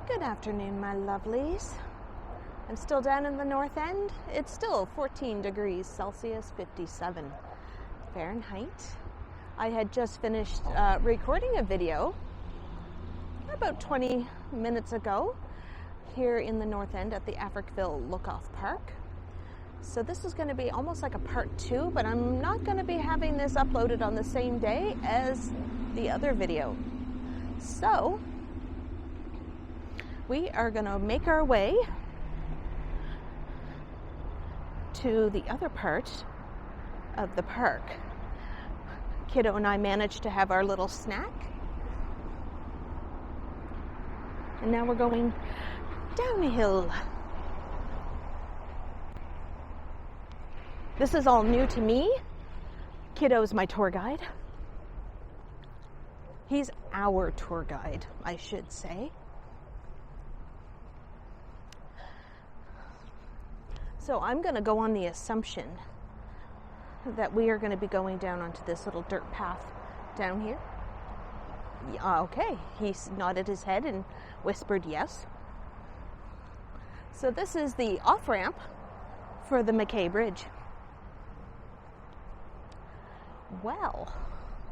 Good afternoon, my lovelies. I'm still down in the north end. It's still 14 degrees Celsius, 57 Fahrenheit. I had just finished recording a video about 20 minutes ago here in the north end at the Africville Look-Off Park. So this is going to be almost like a part 2, but I'm not going to be having this uploaded on the same day as the other video. So we are going to make our way to the other part of the park. Kiddo and I managed to have our little snack. And now we're going down a hill. This is all new to me. Kiddo's my tour guide. He's our tour guide, I should say. So I'm going to go on the assumption that we are going to be going down onto this little dirt path down here. Okay, he nodded his head and whispered yes. So this is the off-ramp for the McKay Bridge. Well,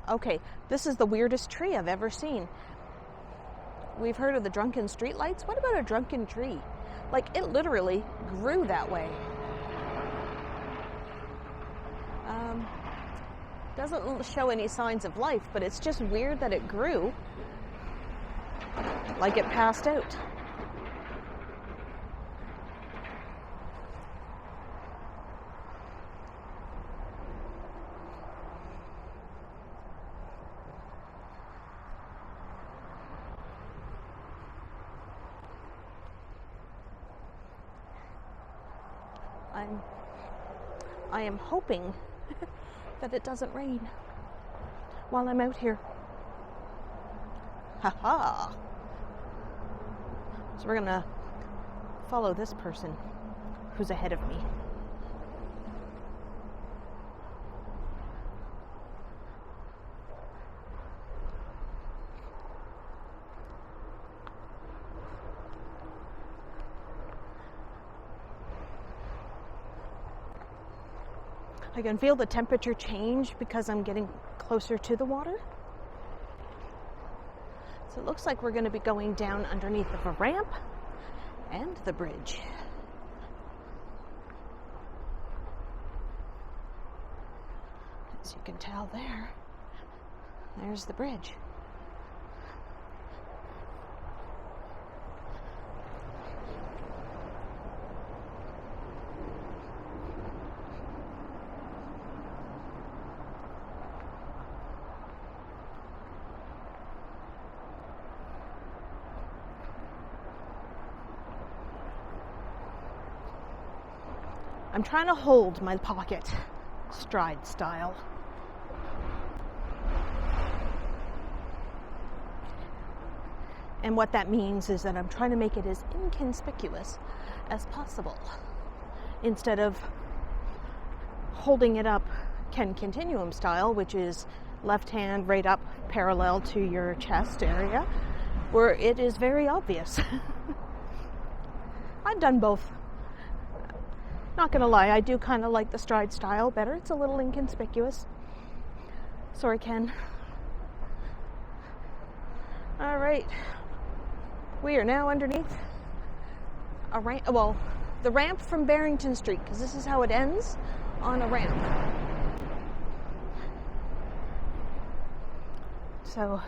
okay, this is the weirdest tree I've ever seen. We've heard of the drunken streetlights. What about a drunken tree? Like, it literally grew that way. Doesn't show any signs of life, but it's just weird that it grew like it passed out. I am hoping that it doesn't rain while I'm out here. Ha-ha! So we're gonna follow this person who's ahead of me. I can feel the temperature change because I'm getting closer to the water. So it looks like we're going to be going down underneath of a ramp and the bridge. As you can tell there's the bridge. I'm trying to hold my pocket stride style. And what that means is that I'm trying to make it as inconspicuous as possible. Instead of holding it up continuum style, which is left hand right up parallel to your chest area, where it is very obvious. I've done both. Not gonna lie, I do kind of like the stride style better. It's a little inconspicuous. Sorry, Ken. All right, we are now underneath a ramp. Well, the ramp from Barrington Street, because this is how it ends, on a ramp. So,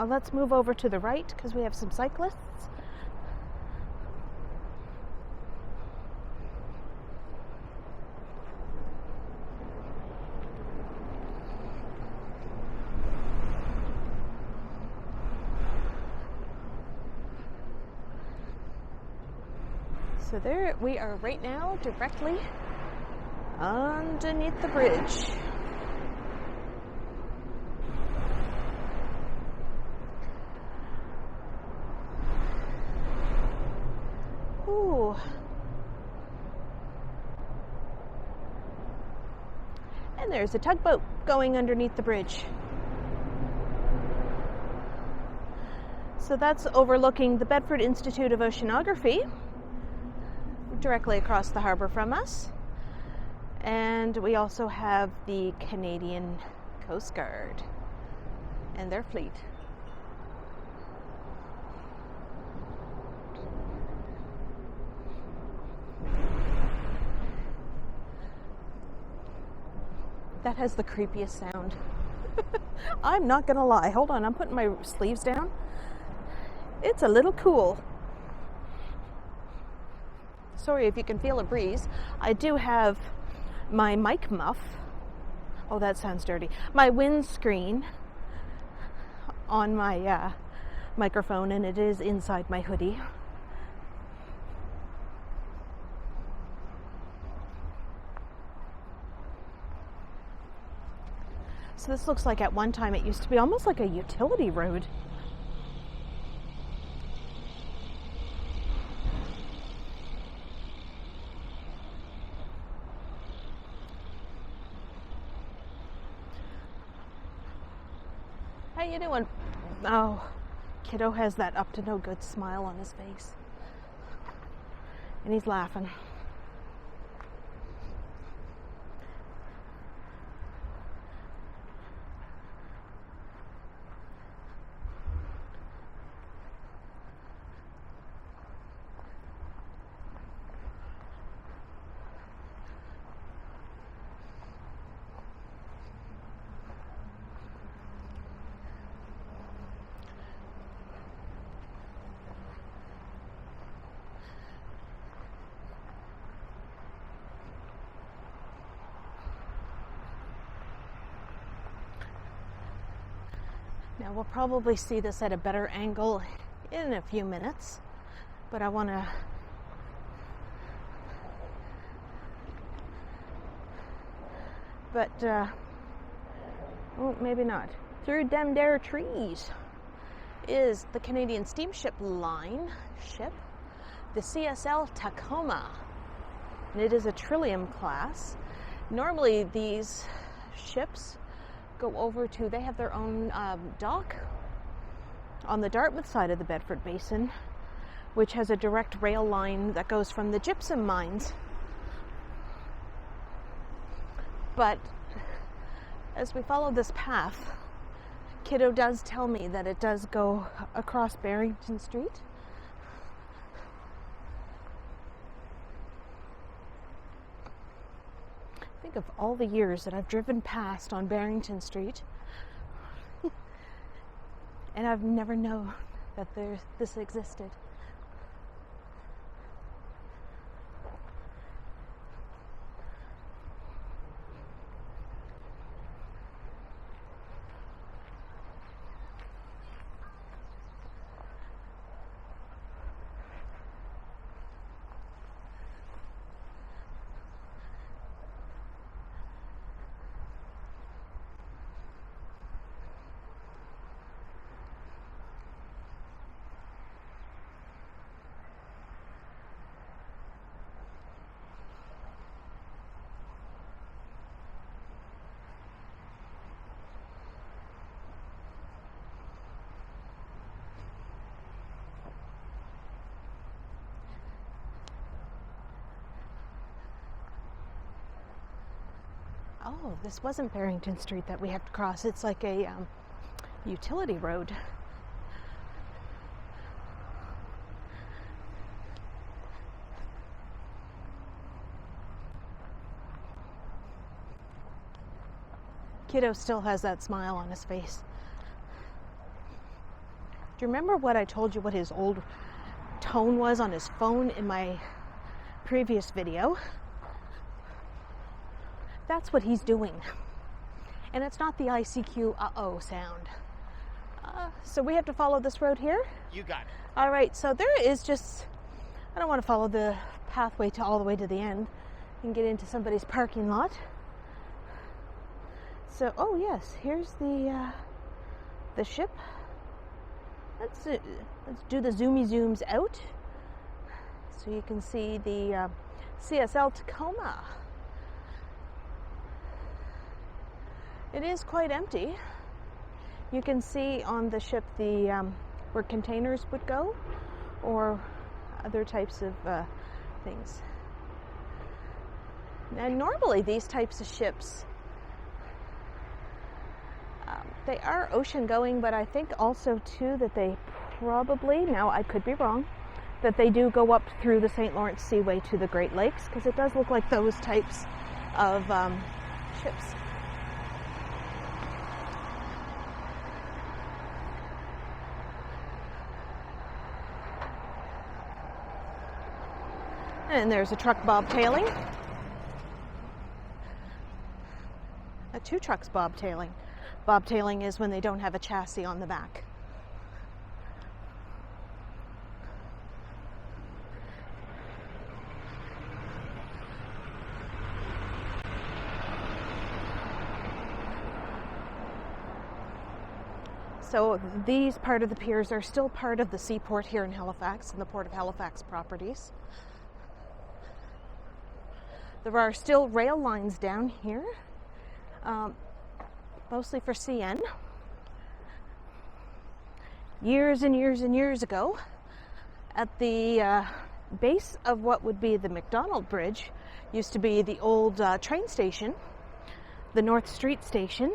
let's move over to the right because we have some cyclists. So there we are right now, directly underneath the bridge. Ooh. And there's a tugboat going underneath the bridge. So that's overlooking the Bedford Institute of Oceanography, directly across the harbor from us. And we also have the Canadian Coast Guard and their fleet. That has the creepiest sound. I'm not gonna lie. Hold on, I'm putting my sleeves down. It's a little cool. Sorry if you can feel a breeze. I do have my mic muff. Oh, that sounds dirty. My windscreen on my microphone, and it is inside my hoodie. So this looks like at one time it used to be almost like a utility road. How you doing? Oh, kiddo has that up to no good smile on his face. And he's laughing. Now we'll probably see this at a better angle in a few minutes, but I want to oh, maybe not. Through them there trees is the Canadian Steamship Line ship, the CSL Tacoma, and it is a Trillium class. Normally these ships go over to, they have their own dock on the Dartmouth side of the Bedford Basin, which has a direct rail line that goes from the gypsum mines. But as we follow this path, kiddo does tell me that it does go across Barrington Street. Think of all the years that I've driven past on Barrington Street and I've never known that this existed. Oh, this wasn't Barrington Street that we have to cross. It's like a utility road. Kiddo still has that smile on his face. Do you remember what I told you, what his old tone was on his phone in my previous video? That's what he's doing. And it's not the ICQ uh-oh sound. So we have to follow this road here? You got it. All right, so there is just, I don't want to follow the pathway to all the way to the end and get into somebody's parking lot. So, oh yes, here's the ship. Let's do the zooms out so you can see the CSL Tacoma. It is quite empty. You can see on the ship the where containers would go, or other types of things. And normally these types of ships, they are ocean going, but I think also too that they probably, now I could be wrong, that they do go up through the St. Lawrence Seaway to the Great Lakes, because it does look like those types of ships. And there's a truck bobtailing. Two trucks bobtailing. Bobtailing is when they don't have a chassis on the back. So these part of the piers are still part of the seaport here in Halifax and the Port of Halifax properties. There are still rail lines down here, mostly for CN. Years and years and years ago, at the base of what would be the McDonald Bridge, used to be the old train station, the North Street Station,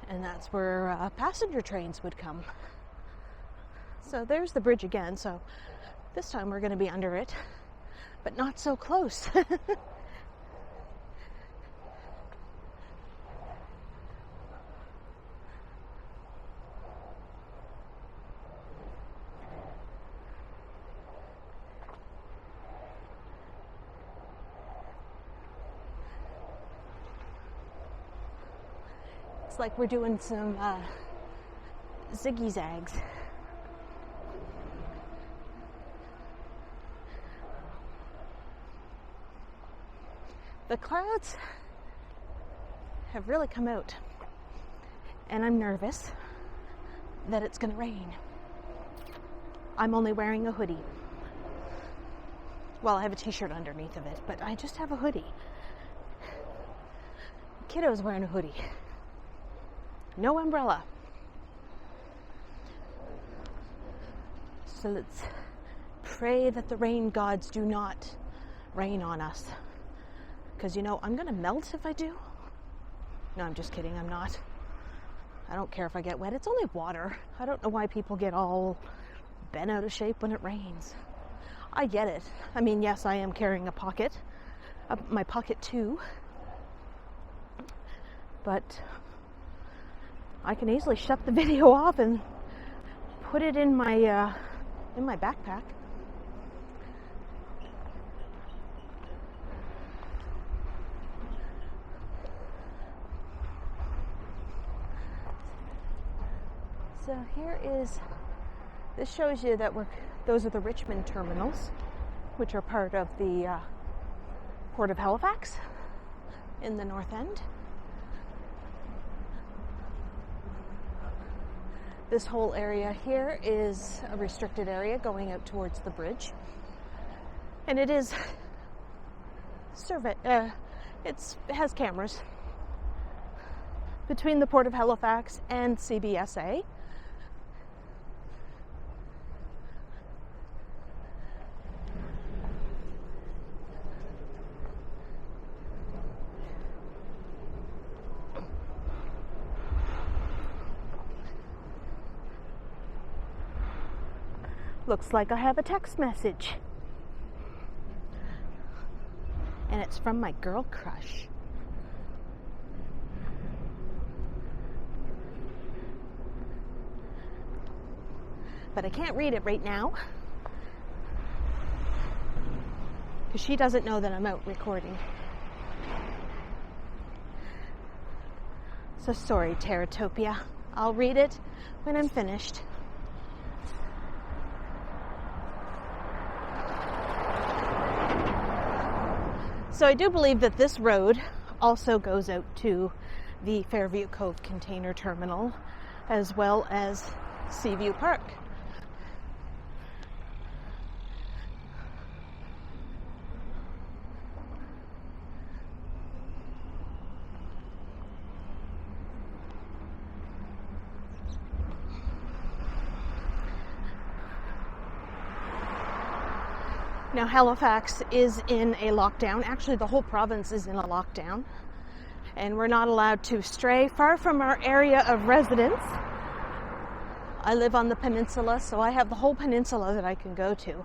and that's where passenger trains would come. So there's the bridge again, so this time we're going to be under it, but not so close. It's like we're doing some ziggy-zags. The clouds have really come out, and I'm nervous that it's going to rain. I'm only wearing a hoodie. Well, I have a t-shirt underneath of it, but I just have a hoodie. Kiddo's wearing a hoodie. No umbrella. So let's pray that the rain gods do not rain on us. Because, you know, I'm going to melt if I do. No, I'm just kidding. I'm not. I don't care if I get wet. It's only water. I don't know why people get all bent out of shape when it rains. I get it. I mean, yes, I am carrying a pocket. My Pocket 2. But I can easily shut the video off and put it in my backpack. So here is, this shows you that those are the Richmond terminals, which are part of the Port of Halifax in the North End. This whole area here is a restricted area going out towards the bridge. And it is it has cameras between the Port of Halifax and CBSA. Looks like I have a text message. And it's from my girl crush. But I can't read it right now, because she doesn't know that I'm out recording. So sorry, Terratopia. I'll read it when I'm finished. So I do believe that this road also goes out to the Fairview Cove Container Terminal, as well as Seaview Park. Now Halifax is in a lockdown. Actually, the whole province is in a lockdown. And we're not allowed to stray far from our area of residence. I live on the peninsula, so I have the whole peninsula that I can go to.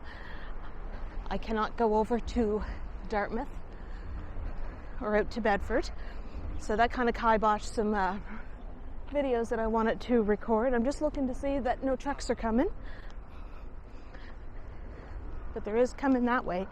I cannot go over to Dartmouth or out to Bedford. So that kind of kiboshed some videos that I wanted to record. I'm just looking to see that no trucks are coming. But there is coming that way.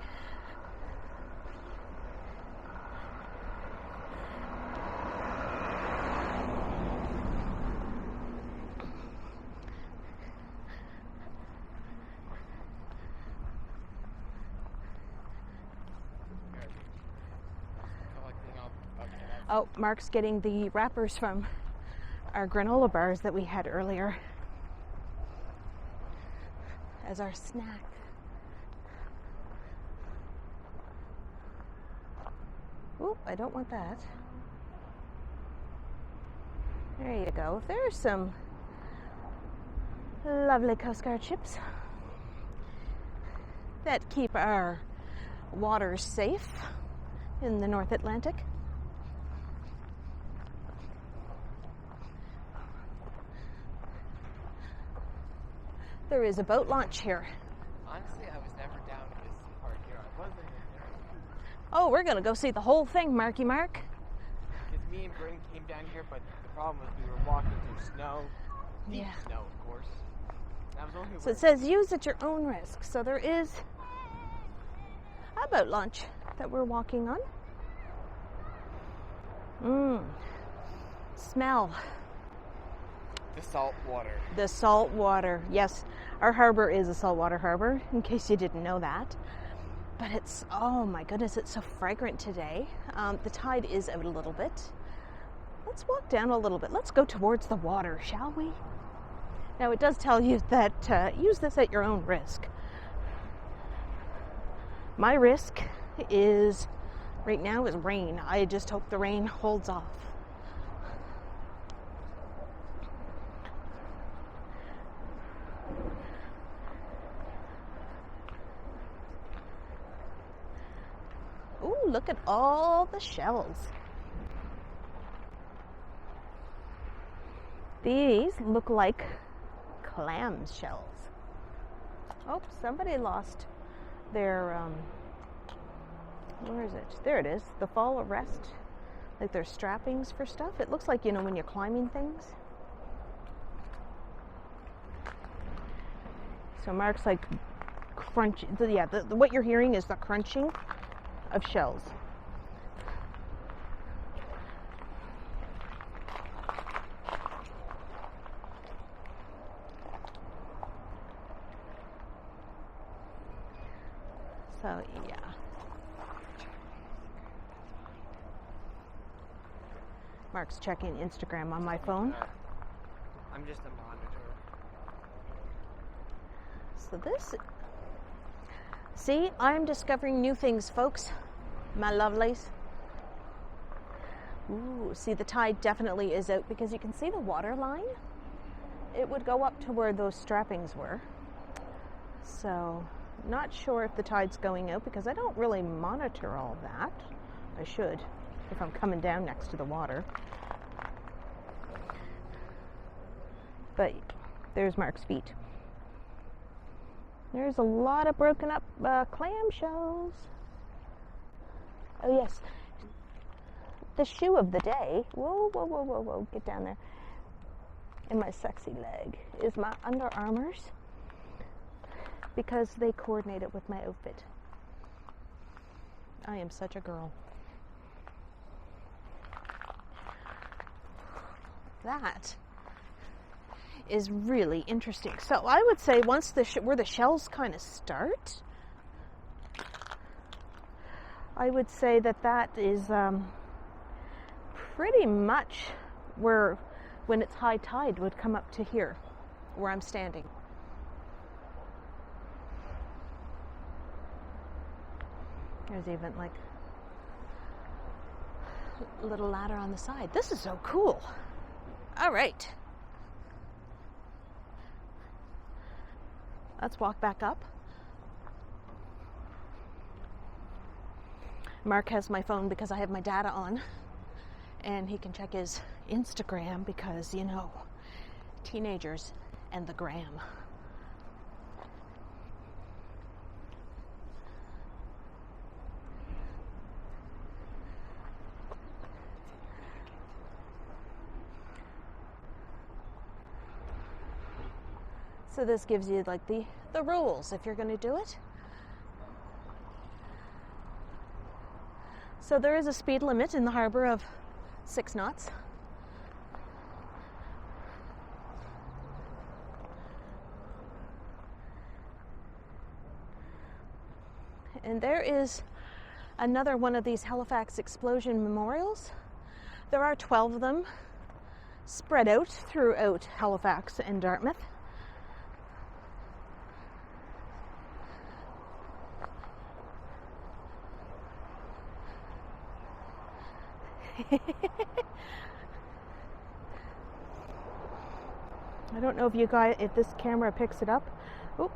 Oh, Mark's getting the wrappers from our granola bars that we had earlier as our snack. Oop, I don't want that. There you go. There's some lovely Coast Guard ships that keep our waters safe in the North Atlantic. There is a boat launch here. Honestly, I was never down in this part here. I wasn't in there. Oh, we're going to go see the whole thing, Marky Mark. Because me and Bryn came down here, but the problem was we were walking through snow. Deep snow, of course. That was only so it says use at your own risk. So there is a boat launch that we're walking on. Smell. the salt water. The salt water. Yes, our harbor is a saltwater harbor, in case you didn't know that. But it's, oh my goodness, it's so fragrant today. The tide is out a little bit. Let's walk down a little bit. Let's go towards the water, shall we? Now, it does tell you that use this at your own risk. My risk is, right now, is rain. I just hope the rain holds off. Ooh, look at all the shells. These look like clam shells. Oh, somebody lost their, where is it? There it is, the fall arrest. Like their strappings for stuff. It looks like, you know, when you're climbing things. So Mark's like crunch. Yeah, what you're hearing is the crunching of shells. So, yeah. Mark's checking Instagram on my phone. I'm just a monitor. So this, see, I'm discovering new things, folks, my lovelies. Ooh, see, the tide definitely is out because you can see the water line. It would go up to where those strappings were. So, not sure if the tide's going out because I don't really monitor all that. I should, if I'm coming down next to the water. But there's Mark's feet. There's a lot of broken up clam shells. Oh yes, the shoe of the day. Whoa, whoa, whoa, whoa, whoa! Get down there. In my sexy leg is my Under Armours because they coordinate it with my outfit. I am such a girl. That is really interesting. So I would say once where the shells kind of start, I would say that is pretty much where, when it's high tide, would come up to here, where I'm standing. There's even like a little ladder on the side. This is so cool. All right. Let's walk back up. Mark has my phone because I have my data on, and he can check his Instagram because, you know, teenagers and the gram. So this gives you like the rules if you're going to do it. So there is a speed limit in the harbor of 6 knots. And there is another one of these Halifax explosion memorials. There are 12 of them spread out throughout Halifax and Dartmouth. I don't know if this camera picks it up. Oh,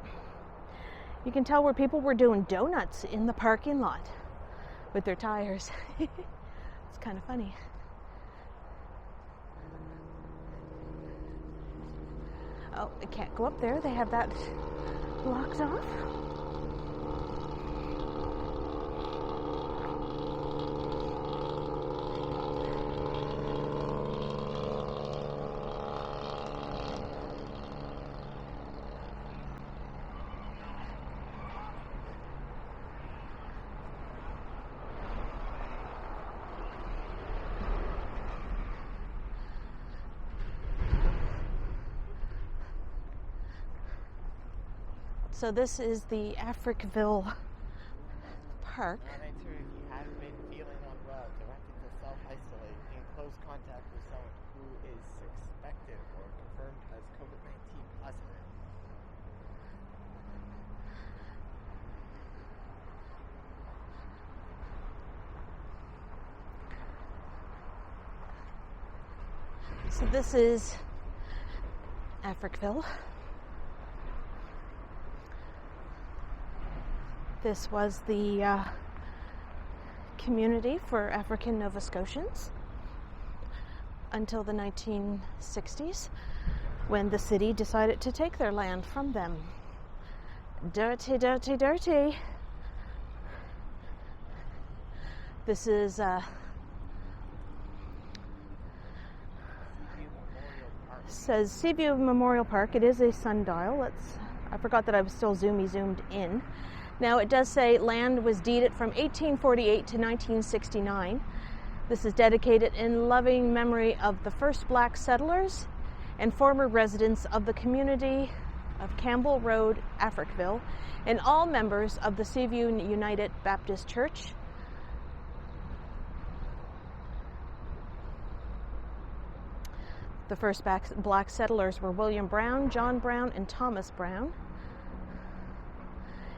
you can tell where people were doing donuts in the parking lot with their tires. It's kind of funny. Oh, I can't go up there. They have that blocked off. So this is the Africville Park. Monitor if you haven't been feeling unwell, directed to self-isolate in close contact with someone who is suspected or confirmed as COVID-19 positive. So this is Africville. This was the community for African Nova Scotians until the 1960s, when the city decided to take their land from them. Dirty, dirty, dirty. This is says Seaview Memorial Park. It is a sundial. I forgot that I was still zoomed in. Now it does say land was deeded from 1848 to 1969. This is dedicated in loving memory of the first black settlers and former residents of the community of Campbell Road, Africville, and all members of the Seaview United Baptist Church. The first black settlers were William Brown, John Brown, and Thomas Brown.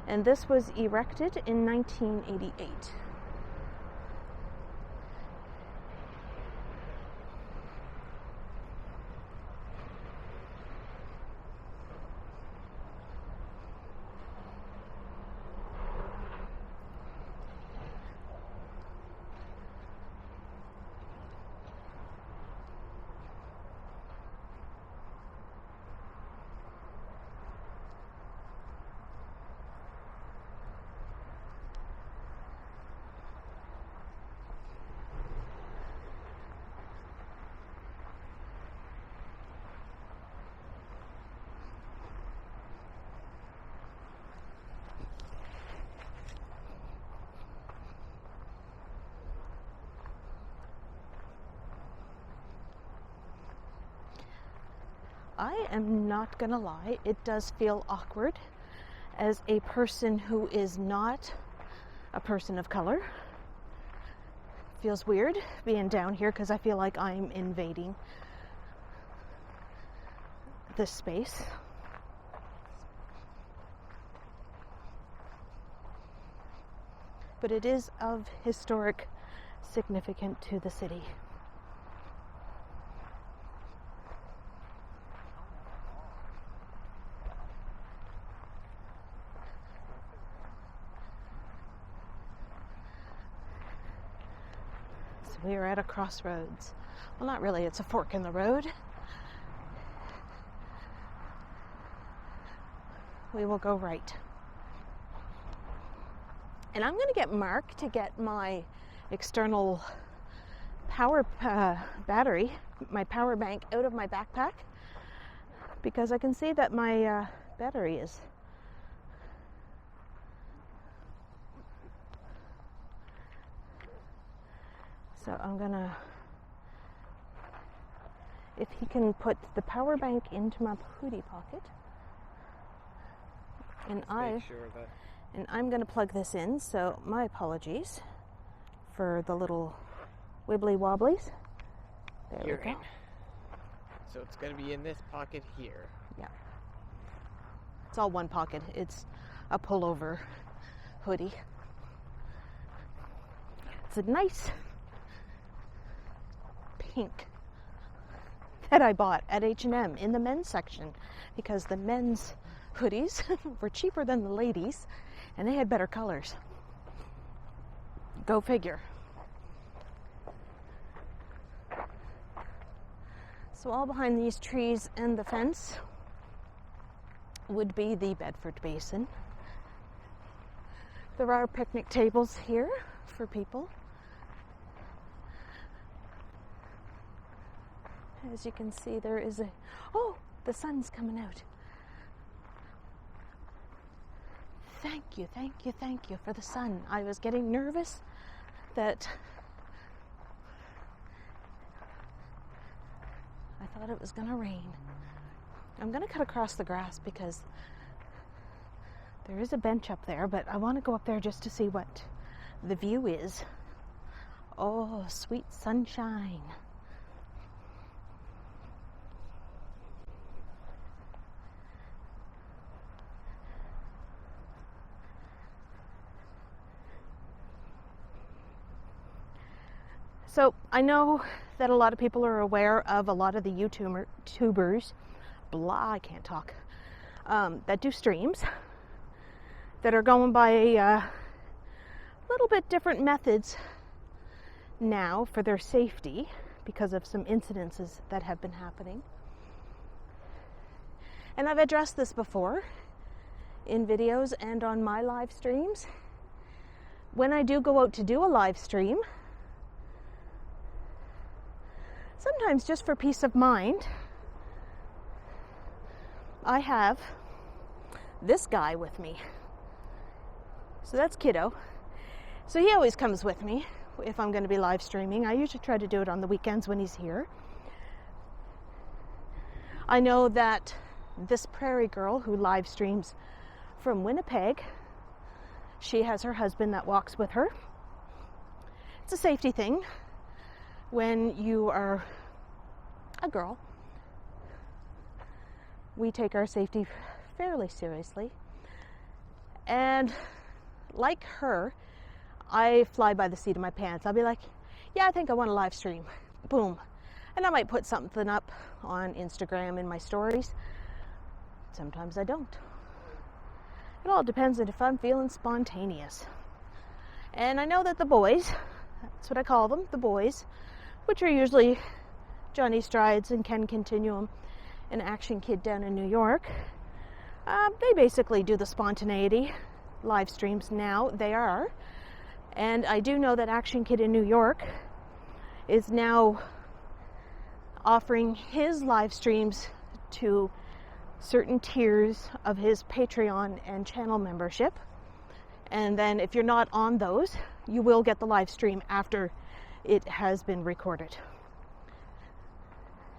And this was erected in 1988. I am not gonna lie, it does feel awkward as a person who is not a person of color. Feels weird being down here because I feel like I'm invading this space. But it is of historic significance to the city. we are at a crossroads. Well, not really, it's a fork in the road. We will go right. And I'm going to get Mark to get my external power battery, my power bank, out of my backpack, because I can see that my battery is so I'm gonna, if he can put the power bank into my hoodie pocket, and I'm gonna plug this in, so my apologies for the little wibbly wobblies. There we go. So it's going to be in this pocket here. Yeah. It's all one pocket. It's a pullover hoodie. It's a nice pink that I bought at H&M in the men's section because the men's hoodies were cheaper than the ladies and they had better colors. Go figure. So all behind these trees and the fence would be the Bedford Basin. There are picnic tables here for people. As you can see, there is oh, the sun's coming out. Thank you, thank you, thank you for the sun. I was getting nervous that I thought it was going to rain. I'm going to cut across the grass because there is a bench up there, but I want to go up there just to see what the view is. Oh, sweet sunshine. So I know that a lot of people are aware of a lot of the YouTubers, I can't talk, that do streams, that are going by a little bit different methods now for their safety because of some incidences that have been happening. And I've addressed this before in videos and on my live streams. When I do go out to do a live stream, sometimes just for peace of mind, I have this guy with me. So that's Kiddo. So he always comes with me if I'm going to be live streaming. I usually try to do it on the weekends when he's here. I know that this prairie girl who live streams from Winnipeg, she has her husband that walks with her. It's a safety thing. When you are a girl, we take our safety fairly seriously. And like her, I fly by the seat of my pants. I'll be like, yeah, I think I want to live stream. Boom. And I might put something up on Instagram in my stories. Sometimes I don't. It all depends on if I'm feeling spontaneous. And I know that the boys, that's what I call them, the boys, which are usually Johnny Strides and Ken Continuum and Action Kid down in New York. They basically do the spontaneity live streams now. They are. And I do know that Action Kid in New York is now offering his live streams to certain tiers of his Patreon and channel membership. And then if you're not on those, you will get the live stream after it has been recorded.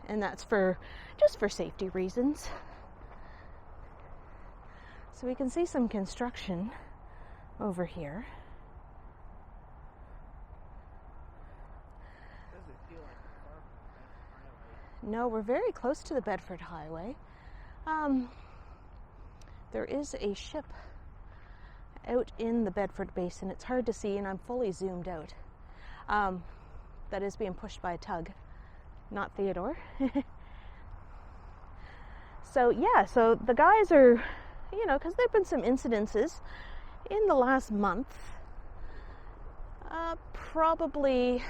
And that's just for safety reasons. So we can see some construction over here. Does it feel like far from the highway? No, we're very close to the Bedford Highway. There is a ship out in the Bedford Basin. It's hard to see, and I'm fully zoomed out. That is being pushed by a tug, not Theodore. So yeah, so the guys are, because there have been some incidences in the last month, probably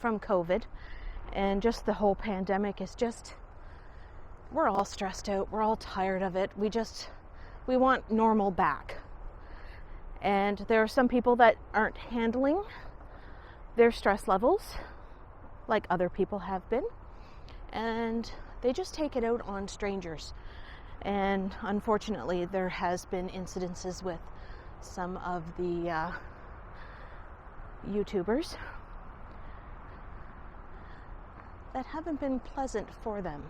from COVID, and just the whole pandemic is just, we're all stressed out, we're all tired of it. We want normal back. And there are some people that aren't handling their stress levels like other people have been, and they just take it out on strangers. And unfortunately, there has been incidences with some of the YouTubers that haven't been pleasant for them.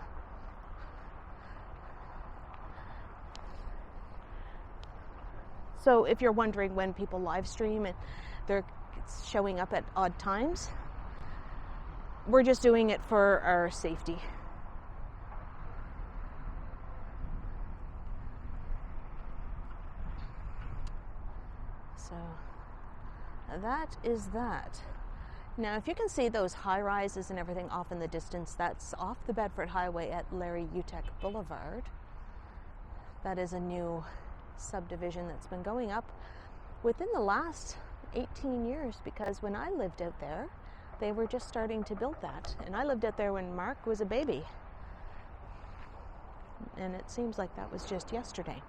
So if you're wondering when people live stream and they're showing up at odd times, we're just doing it for our safety. So that is that. Now, if you can see those high rises and everything off in the distance, that's off the Bedford Highway at Larry Utek Boulevard. That is a new subdivision that's been going up within the last 18 years, because when I lived out there, they were just starting to build that. And I lived out there when Mark was a baby. And it seems like that was just yesterday.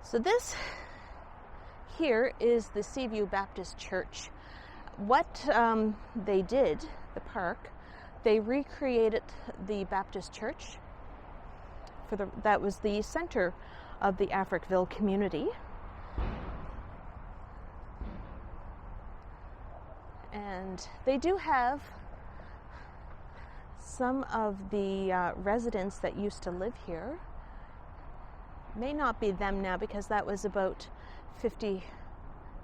So this here is the Seaview Baptist Church. What they did, the park, they recreated the Baptist church. That was the center of the Africville community. And they do have some of the residents that used to live here. May not be them now, because that was about 50,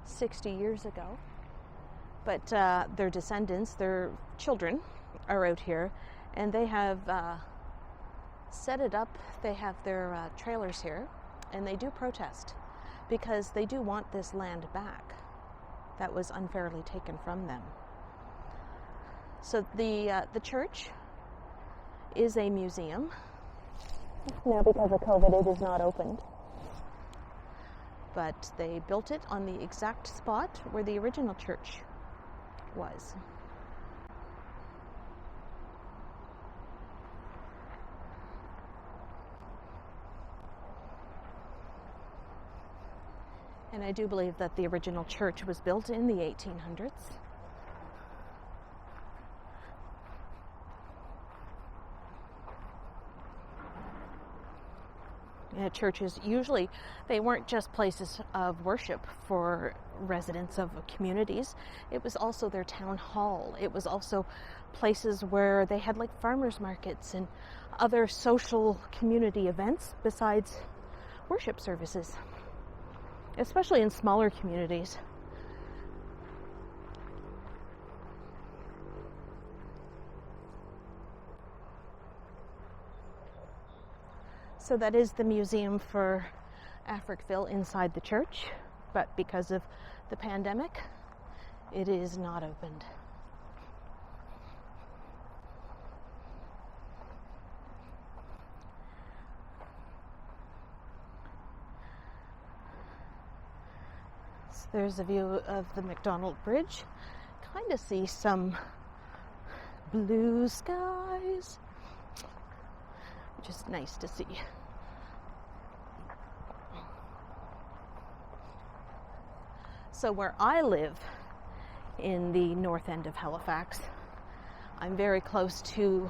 60 years ago. But their descendants, their children, are out here, and they have set it up. They have their trailers here, and they do protest because they do want this land back that was unfairly taken from them. So the church is a museum. Now, because of COVID, it is not opened. But they built it on the exact spot where the original church was. And I do believe that the original church was built in the 1800s. Churches usually, they weren't just places of worship for residents of communities. It was also their town hall. It was also places where they had like farmers markets and other social community events besides worship services, especially in smaller communities. So that is the museum for Africville inside the church, but because of the pandemic, it is not opened. So there's a view of the McDonald Bridge. Kind of see some blue skies, which is nice to see. So where I live in the north end of Halifax, I'm very close to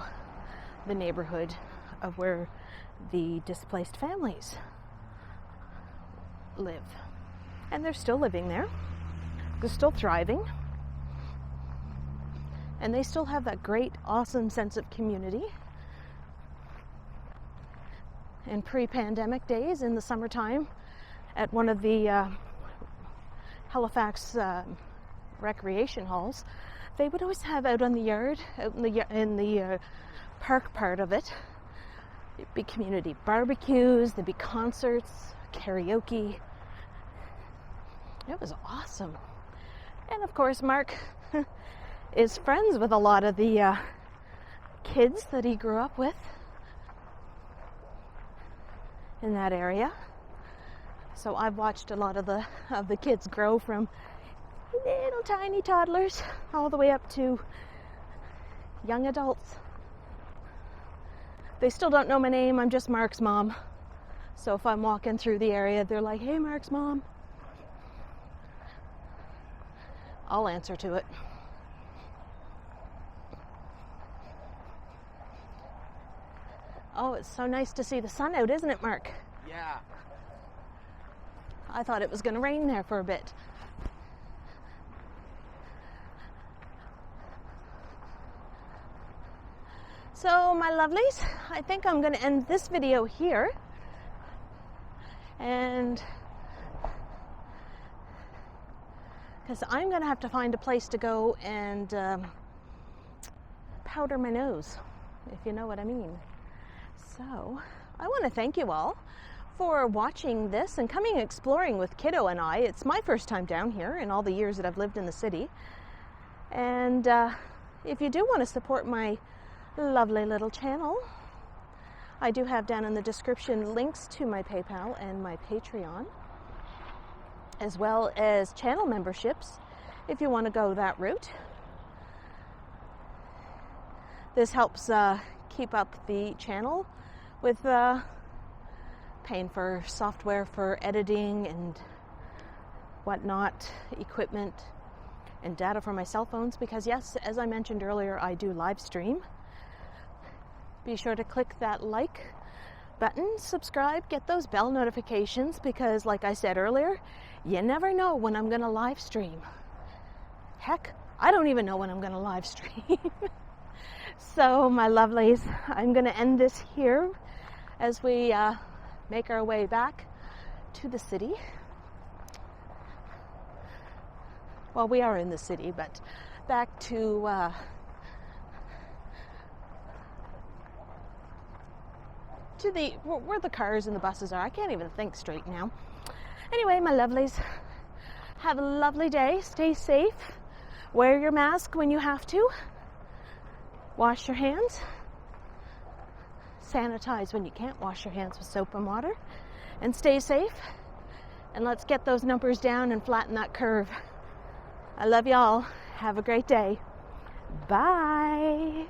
the neighborhood of where the displaced families live. And they're still living there. They're still thriving. And they still have that great, awesome sense of community. In pre-pandemic days, in the summertime, at one of the Halifax recreation halls, they would always have out on the yard, out in the park part of it, there'd be community barbecues, there'd be concerts, karaoke. It was awesome. And of course, Mark is friends with a lot of the kids that he grew up with in that area. So I've watched a lot of the kids grow from little tiny toddlers all the way up to young adults. They still don't know my name. I'm just Mark's mom. So if I'm walking through the area, they're like, "Hey, Mark's mom." I'll answer to it. Oh, it's so nice to see the sun out, isn't it, Mark? Yeah. I thought it was going to rain there for a bit. So, my lovelies, I think I'm going to end this video here. And because I'm going to have to find a place to go and powder my nose, if you know what I mean. So, I want to thank you all for watching this and coming exploring with Kiddo and I. It's my first time down here in all the years that I've lived in the city. And if you do want to support my lovely little channel, I do have down in the description links to my PayPal and my Patreon, as well as channel memberships if you want to go that route. This helps keep up the channel with paying for software for editing and whatnot, equipment and data for my cell phones, because yes, as I mentioned earlier, I do live stream. Be sure to click that like button, subscribe, get those bell notifications, because like I said earlier, you never know when I'm going to live stream. Heck, I don't even know when I'm going to live stream. So, my lovelies, I'm going to end this here as we make our way back to the city. Well, we are in the city, but back to where the cars and the buses are. I can't even think straight now. Anyway, my lovelies, have a lovely day. Stay safe. Wear your mask when you have to. Wash your hands. Sanitize when you can't wash your hands with soap and water. And stay safe. And let's get those numbers down and flatten that curve. I love y'all. Have a great day. Bye.